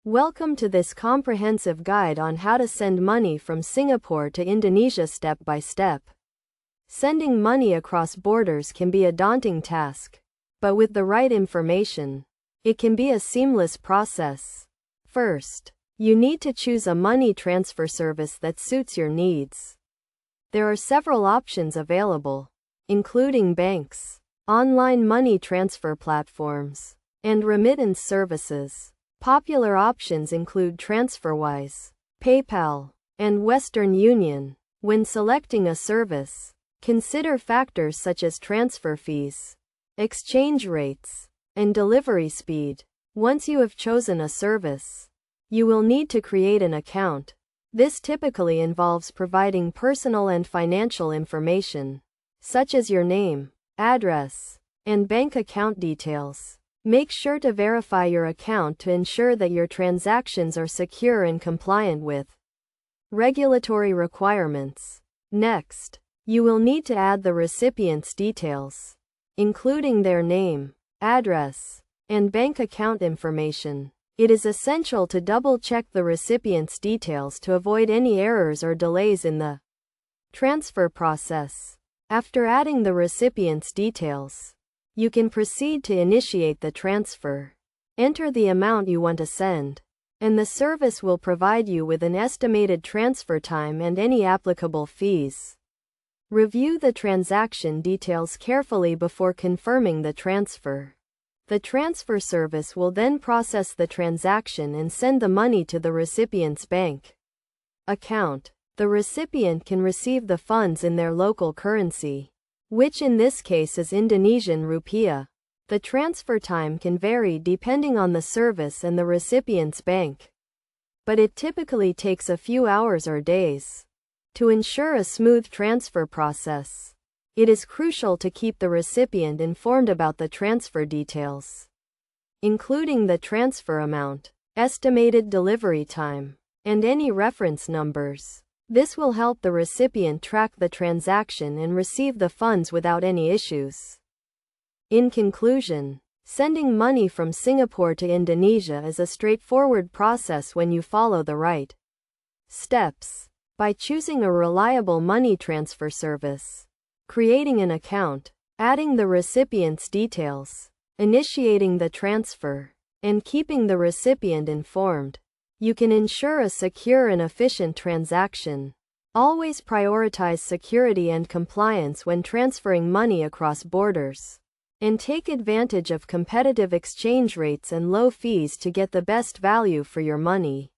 Welcome to this comprehensive guide on how to send money from Singapore to Indonesia step by step. Sending money across borders can be a daunting task, but with the right information, it can be a seamless process. First, you need to choose a money transfer service that suits your needs. There are several options available, including banks, online money transfer platforms, and remittance services. Popular options include TransferWise, PayPal, and Western Union. When selecting a service, consider factors such as transfer fees, exchange rates, and delivery speed. Once you have chosen a service, you will need to create an account. This typically involves providing personal and financial information, such as your name, address, and bank account details. Make sure to verify your account to ensure that your transactions are secure and compliant with regulatory requirements. Next, you will need to add the recipient's details, including their name, address, and bank account information. It is essential to double-check the recipient's details to avoid any errors or delays in the transfer process. After adding the recipient's details, you can proceed to initiate the transfer. Enter the amount you want to send, and the service will provide you with an estimated transfer time and any applicable fees. Review the transaction details carefully before confirming the transfer. The transfer service will then process the transaction and send the money to the recipient's bank account. The recipient can receive the funds in their local currency, which in this case is Indonesian rupiah. The transfer time can vary depending on the service and the recipient's bank, but it typically takes a few hours or days. To ensure a smooth transfer process, it is crucial to keep the recipient informed about the transfer details, including the transfer amount, estimated delivery time, and any reference numbers. This will help the recipient track the transaction and receive the funds without any issues. In conclusion, sending money from Singapore to Indonesia is a straightforward process when you follow the right steps. By choosing a reliable money transfer service, creating an account, adding the recipient's details, initiating the transfer, and keeping the recipient informed, you can ensure a secure and efficient transaction. Always prioritize security and compliance when transferring money across borders, and take advantage of competitive exchange rates and low fees to get the best value for your money.